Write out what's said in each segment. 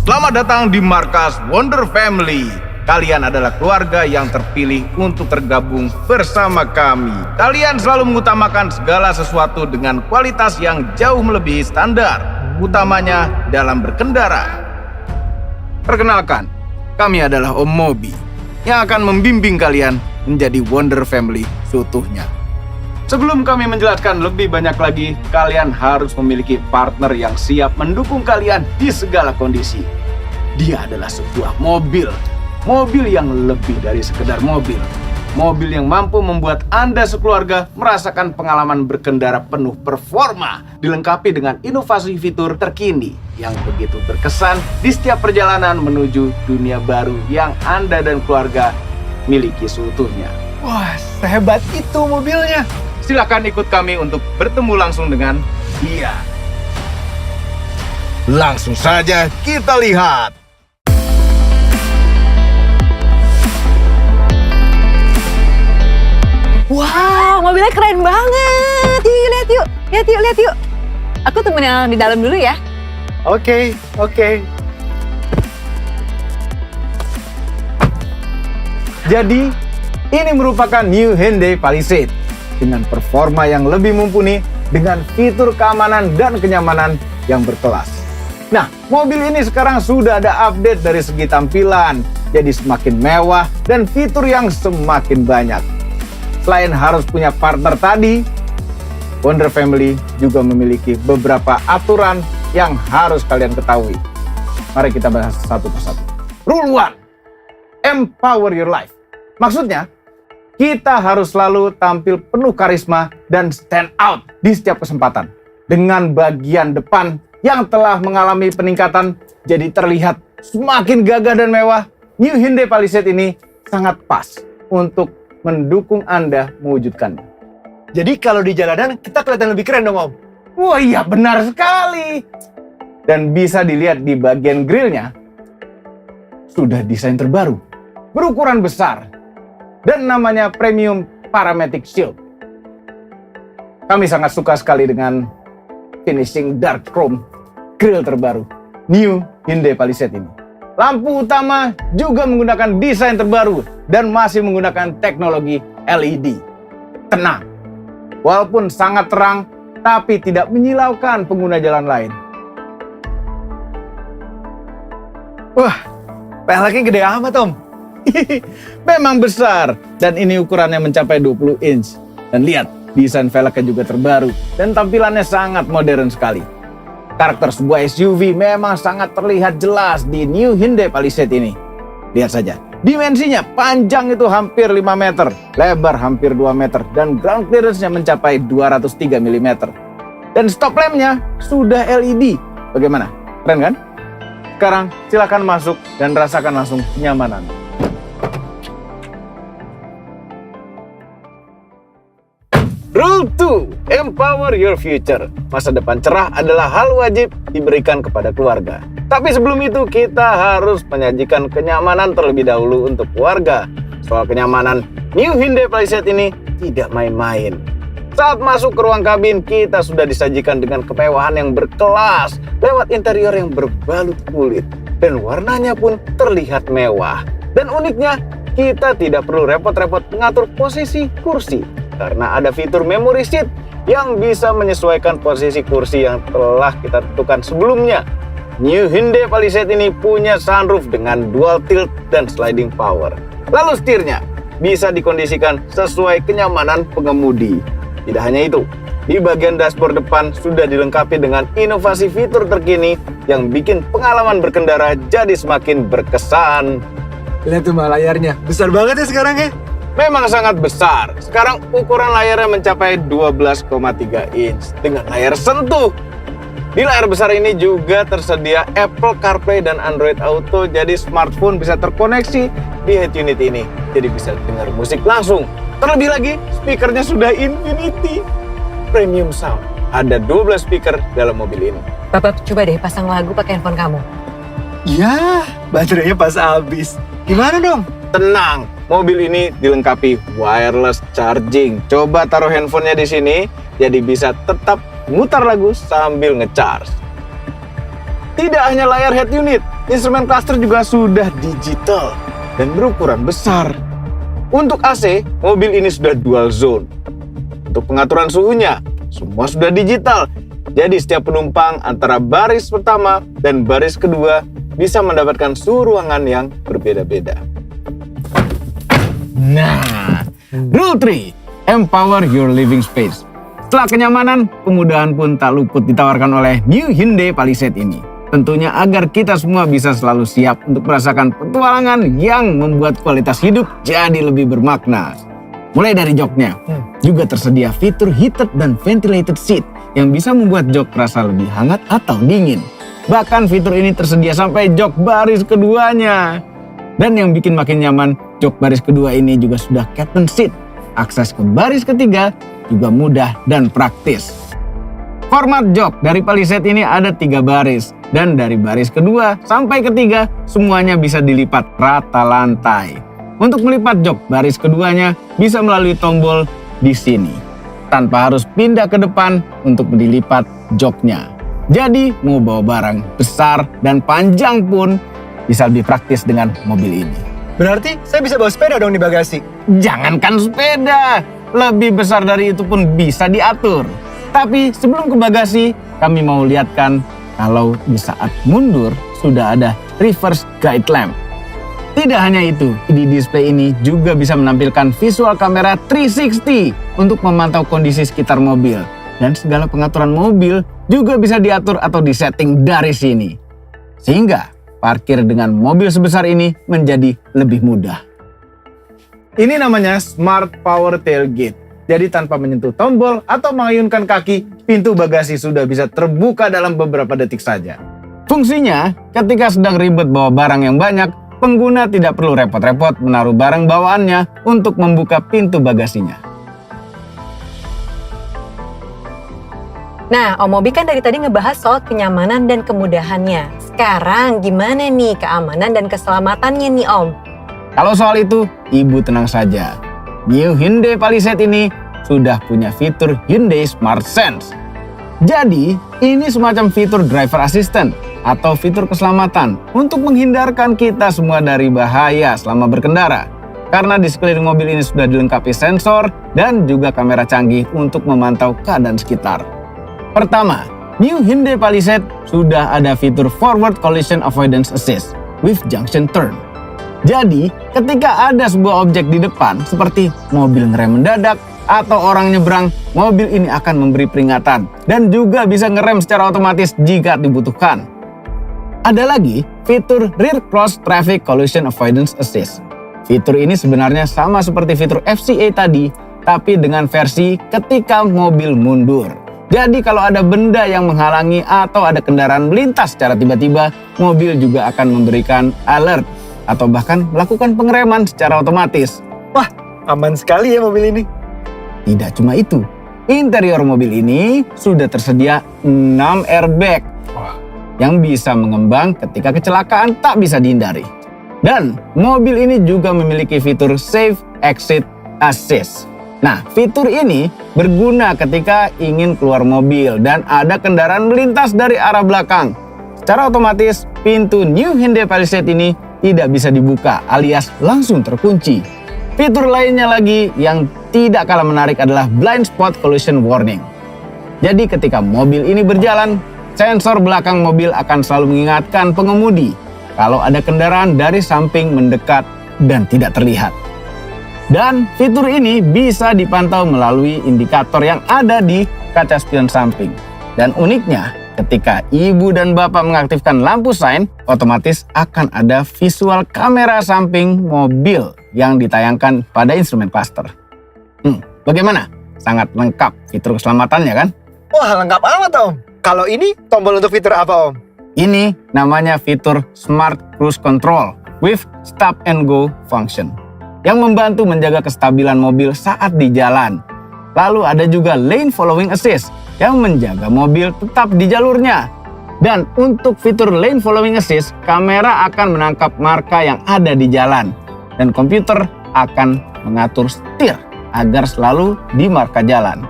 Selamat datang di markas Wonder Family. Kalian adalah keluarga yang terpilih untuk tergabung bersama kami. Kalian selalu mengutamakan segala sesuatu dengan kualitas yang jauh melebihi standar, utamanya dalam berkendara. Perkenalkan, kami adalah Om Mobi yang akan membimbing kalian menjadi Wonder Family seutuhnya. Sebelum kami menjelaskan lebih banyak lagi, kalian harus memiliki partner yang siap mendukung kalian di segala kondisi. Dia adalah sebuah mobil yang lebih dari sekedar mobil. Mobil yang mampu membuat Anda sekeluarga merasakan pengalaman berkendara penuh performa, dilengkapi dengan inovasi fitur terkini yang begitu berkesan di setiap perjalanan menuju dunia baru yang Anda dan keluarga miliki seutuhnya. Wah, sehebat itu mobilnya. Silakan ikut kami untuk bertemu langsung dengan dia. Langsung saja kita lihat. Wow, mobilnya keren banget. Yuk, lihat yuk. Aku temenin di dalam dulu ya. Oke. Jadi, ini merupakan New Hyundai Palisade dengan performa yang lebih mumpuni dengan fitur keamanan dan kenyamanan yang berkelas. Nah, mobil ini sekarang sudah ada update dari segi tampilan, jadi semakin mewah dan fitur yang semakin banyak. Selain harus punya partner tadi, Wonder Family juga memiliki beberapa aturan yang harus kalian ketahui. Mari kita bahas satu persatu. Rule 1, empower your life. Maksudnya, kita harus selalu tampil penuh karisma dan stand out di setiap kesempatan. Dengan bagian depan yang telah mengalami peningkatan jadi terlihat semakin gagah dan mewah, New Hyundai Palisade ini sangat pas untuk mendukung Anda mewujudkannya. Jadi kalau di jalanan kita kelihatan lebih keren dong, Om. Wah iya, benar sekali. Dan bisa dilihat di bagian grillnya, sudah desain terbaru, berukuran besar, dan namanya Premium Parametric Shield. Kami sangat suka sekali dengan finishing dark chrome grill terbaru New Hyundai Palisade ini. Lampu utama juga menggunakan desain terbaru dan masih menggunakan teknologi LED. Tenang, walaupun sangat terang, tapi tidak menyilaukan pengguna jalan lain. Wah, peleknya gede amat, Om. Memang besar, dan ini ukurannya mencapai 20 inch. Dan lihat, desain velgnya juga terbaru dan tampilannya sangat modern sekali. Karakter sebuah SUV memang sangat terlihat jelas di New Hyundai Palisade ini. Lihat saja, dimensinya panjang itu hampir 5 meter, lebar hampir 2 meter, dan ground clearance-nya mencapai 203 mm. Dan stop lamp-nya sudah LED. Bagaimana? Keren kan? Sekarang silakan masuk dan rasakan langsung kenyamanan. Rule 2, empower your future. Masa depan cerah adalah hal wajib diberikan kepada keluarga. Tapi sebelum itu kita harus menyajikan kenyamanan terlebih dahulu untuk keluarga. Soal kenyamanan, New Hyundai Palisade ini tidak main-main. Saat masuk ke ruang kabin, kita sudah disajikan dengan kemewahan yang berkelas lewat interior yang berbalut kulit. Dan warnanya pun terlihat mewah. Dan uniknya, kita tidak perlu repot-repot mengatur posisi kursi, karena ada fitur memory seat yang bisa menyesuaikan posisi kursi yang telah kita tentukan sebelumnya. New Hyundai Palisade ini punya sunroof dengan dual tilt dan sliding power. Lalu setirnya bisa dikondisikan sesuai kenyamanan pengemudi. Tidak hanya itu, di bagian dashboard depan sudah dilengkapi dengan inovasi fitur terkini yang bikin pengalaman berkendara jadi semakin berkesan. Lihat tuh layarnya, besar banget ya sekarang ya. Memang sangat besar. Sekarang ukuran layarnya mencapai 12,3 inch dengan layar sentuh. Di layar besar ini juga tersedia Apple CarPlay dan Android Auto, jadi smartphone bisa terkoneksi di head unit ini. Jadi bisa dengar musik langsung. Terlebih lagi, speakernya sudah Infinity Premium Sound. Ada 12 speaker dalam mobil ini. Papa coba deh pasang lagu pakai handphone kamu. Ya, baterainya pas habis. Gimana dong? Tenang, mobil ini dilengkapi wireless charging. Coba taruh handphonenya di sini, jadi bisa tetap mutar lagu sambil ngecharge. Tidak hanya layar head unit, instrumen cluster juga sudah digital dan berukuran besar. Untuk AC, mobil ini sudah dual zone. Untuk pengaturan suhunya, semua sudah digital. Jadi setiap penumpang antara baris pertama dan baris kedua bisa mendapatkan suhu ruangan yang berbeda-beda. Nah, rule 3, empower your living space. Setelah kenyamanan, kemudahan pun tak luput ditawarkan oleh New Hyundai Palisade ini. Tentunya agar kita semua bisa selalu siap untuk merasakan petualangan yang membuat kualitas hidup jadi lebih bermakna. Mulai dari joknya, juga tersedia fitur heated dan ventilated seat yang bisa membuat jok terasa lebih hangat atau dingin. Bahkan fitur ini tersedia sampai jok baris keduanya. Dan yang bikin makin nyaman, jok baris kedua ini juga sudah captain seat. Akses ke baris ketiga juga mudah dan praktis. Format jok dari Palisade ini ada 3 baris. Dan dari baris kedua sampai ketiga semuanya bisa dilipat rata lantai. Untuk melipat jok baris keduanya bisa melalui tombol di sini. Tanpa harus pindah ke depan untuk dilipat joknya. Jadi mau bawa barang besar dan panjang pun bisa lebih praktis dengan mobil ini. Berarti saya bisa bawa sepeda dong di bagasi? Jangankan sepeda, lebih besar dari itu pun bisa diatur. Tapi sebelum ke bagasi, kami mau lihatkan kalau di saat mundur sudah ada reverse guide lamp. Tidak hanya itu, di display ini juga bisa menampilkan visual kamera 360 untuk memantau kondisi sekitar mobil. Dan segala pengaturan mobil juga bisa diatur atau disetting dari sini. Sehingga parkir dengan mobil sebesar ini menjadi lebih mudah. Ini namanya Smart Power Tailgate. Jadi tanpa menyentuh tombol atau mengayunkan kaki, pintu bagasi sudah bisa terbuka dalam beberapa detik saja. Fungsinya, ketika sedang ribet bawa barang yang banyak, pengguna tidak perlu repot-repot menaruh barang bawaannya untuk membuka pintu bagasinya. Nah, Om Mobi kan dari tadi ngebahas soal kenyamanan dan kemudahannya. Sekarang gimana nih keamanan dan keselamatannya nih Om? Kalau soal itu, Ibu tenang saja. New Hyundai Palisade ini sudah punya fitur Hyundai Smart Sense. Jadi, ini semacam fitur driver assistant atau fitur keselamatan untuk menghindarkan kita semua dari bahaya selama berkendara. Karena di sekeliling mobil ini sudah dilengkapi sensor dan juga kamera canggih untuk memantau keadaan sekitar. Pertama, New Hyundai Palisade sudah ada fitur Forward Collision Avoidance Assist with Junction Turn. Jadi, ketika ada sebuah objek di depan seperti mobil ngerem mendadak atau orang nyebrang, mobil ini akan memberi peringatan dan juga bisa ngerem secara otomatis jika dibutuhkan. Ada lagi fitur Rear Cross Traffic Collision Avoidance Assist. Fitur ini sebenarnya sama seperti fitur FCA tadi, tapi dengan versi ketika mobil mundur. Jadi kalau ada benda yang menghalangi atau ada kendaraan melintas secara tiba-tiba, mobil juga akan memberikan alert atau bahkan melakukan pengereman secara otomatis. Wah, aman sekali ya mobil ini. Tidak cuma itu, interior mobil ini sudah tersedia 6 airbag yang bisa mengembang ketika kecelakaan tak bisa dihindari. Dan mobil ini juga memiliki fitur Safe Exit Assist. Nah, fitur ini berguna ketika ingin keluar mobil dan ada kendaraan melintas dari arah belakang. Secara otomatis, pintu New Hyundai Palisade ini tidak bisa dibuka alias langsung terkunci. Fitur lainnya lagi yang tidak kalah menarik adalah Blind Spot Collision Warning. Jadi ketika mobil ini berjalan, sensor belakang mobil akan selalu mengingatkan pengemudi kalau ada kendaraan dari samping mendekat dan tidak terlihat. Dan fitur ini bisa dipantau melalui indikator yang ada di kaca spion samping. Dan uniknya, ketika ibu dan bapak mengaktifkan lampu sein, otomatis akan ada visual kamera samping mobil yang ditayangkan pada instrumen cluster. Bagaimana? Sangat lengkap fitur keselamatannya kan? Wah, lengkap amat Om. Kalau ini tombol untuk fitur apa Om? Ini namanya fitur Smart Cruise Control with Stop and Go function yang membantu menjaga kestabilan mobil saat di jalan. Lalu ada juga Lane Following Assist yang menjaga mobil tetap di jalurnya. Dan untuk fitur Lane Following Assist, kamera akan menangkap marka yang ada di jalan. Dan komputer akan mengatur setir agar selalu di marka jalan.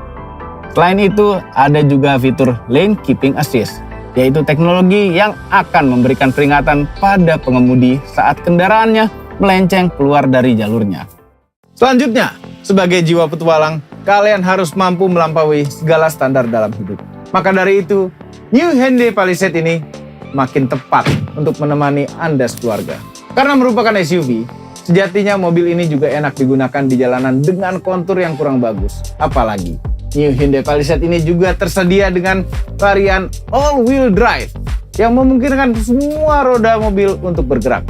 Selain itu, ada juga fitur Lane Keeping Assist yaitu teknologi yang akan memberikan peringatan pada pengemudi saat kendaraannya melenceng keluar dari jalurnya. Selanjutnya, sebagai jiwa petualang, kalian harus mampu melampaui segala standar dalam hidup. Maka dari itu, New Hyundai Palisade ini makin tepat untuk menemani Anda sekeluarga. Karena merupakan SUV, sejatinya mobil ini juga enak digunakan di jalanan dengan kontur yang kurang bagus. Apalagi, New Hyundai Palisade ini juga tersedia dengan varian all-wheel drive yang memungkinkan semua roda mobil untuk bergerak.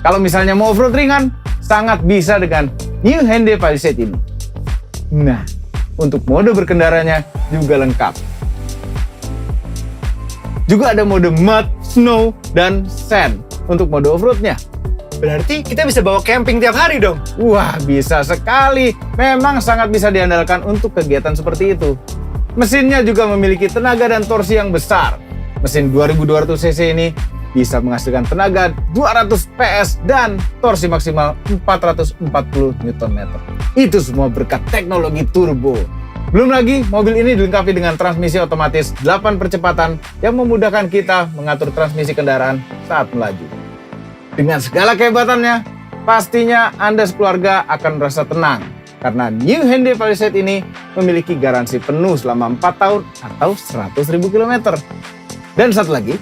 Kalau misalnya mau off-road ringan, sangat bisa dengan New Hyundai Palisade ini. Nah, untuk mode berkendaranya juga lengkap. Juga ada mode mud, snow, dan sand untuk mode off-roadnya. Berarti kita bisa bawa camping tiap hari dong? Wah, bisa sekali. Memang sangat bisa diandalkan untuk kegiatan seperti itu. Mesinnya juga memiliki tenaga dan torsi yang besar. Mesin 2200 cc ini bisa menghasilkan tenaga 200 PS dan torsi maksimal 440 Nm. Itu semua berkat teknologi turbo. Belum lagi, mobil ini dilengkapi dengan transmisi otomatis 8 percepatan yang memudahkan kita mengatur transmisi kendaraan saat melaju. Dengan segala kehebatannya, pastinya Anda sekeluarga akan merasa tenang karena New Hyundai Palisade ini memiliki garansi penuh selama 4 tahun atau 100.000 km. Dan satu lagi,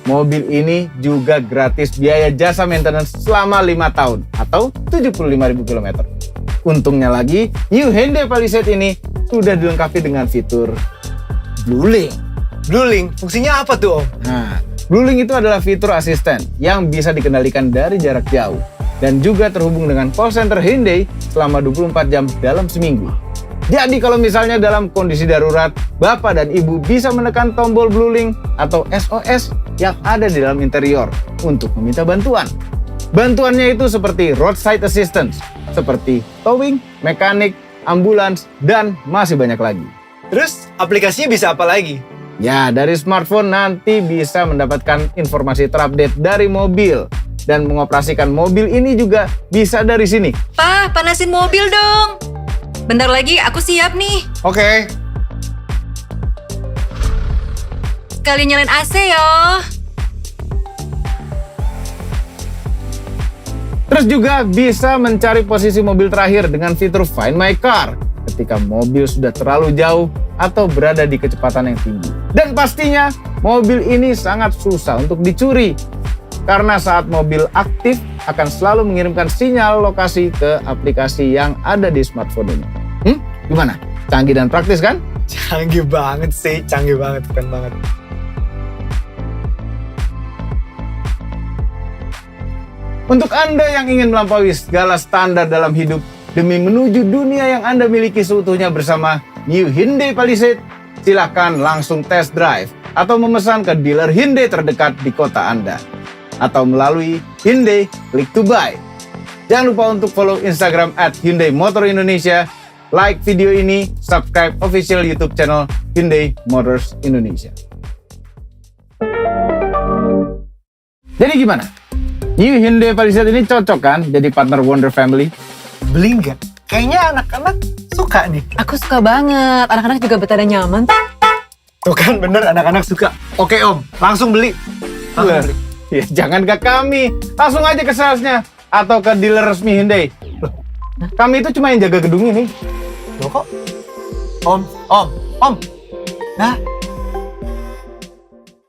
mobil ini juga gratis biaya jasa maintenance selama 5 tahun atau 75.000 km. Untungnya lagi, New Hyundai Palisade ini sudah dilengkapi dengan fitur Bluelink. Bluelink, fungsinya apa tuh Om? Nah, Bluelink itu adalah fitur asisten yang bisa dikendalikan dari jarak jauh dan juga terhubung dengan call center Hyundai selama 24 jam dalam seminggu. Jadi kalau misalnya dalam kondisi darurat, Bapak dan Ibu bisa menekan tombol Bluelink atau SOS yang ada di dalam interior untuk meminta bantuan. Bantuannya itu seperti roadside assistance, seperti towing, mekanik, ambulans, dan masih banyak lagi. Terus aplikasinya bisa apa lagi? Ya, dari smartphone nanti bisa mendapatkan informasi terupdate dari mobil. Dan mengoperasikan mobil ini juga bisa dari sini. Pa, panasin mobil dong. Bentar lagi aku siap nih. Oke. Sekali nyalain AC yo. Terus juga bisa mencari posisi mobil terakhir dengan fitur Find My Car ketika mobil sudah terlalu jauh atau berada di kecepatan yang tinggi. Dan pastinya mobil ini sangat susah untuk dicuri karena saat mobil aktif akan selalu mengirimkan sinyal lokasi ke aplikasi yang ada di smartphone ini. Gimana? Canggih dan praktis kan? Canggih banget sih, canggih banget, keren banget. Untuk Anda yang ingin melampaui segala standar dalam hidup demi menuju dunia yang Anda miliki seutuhnya bersama New Hyundai Palisade, silakan langsung test drive atau memesan ke dealer Hyundai terdekat di kota Anda atau melalui Hyundai Click to Buy. Jangan lupa untuk follow Instagram @Hyundai Motor Indonesia, like video ini, subscribe official YouTube channel Hyundai Motors Indonesia. Jadi gimana? New Hyundai Palisade ini cocok kan jadi partner Wonder Family? Beli nggak? Kayaknya anak-anak suka nih. Aku suka banget. Anak-anak juga betah dan nyaman. Tuh kan bener, anak-anak suka. Oke Om, langsung beli. Lah, ya jangan ke kami, langsung aja ke salesnya atau ke dealer resmi Hyundai. Loh, kami itu cuma yang jaga gedung ini. Loh kok? Om. Nah,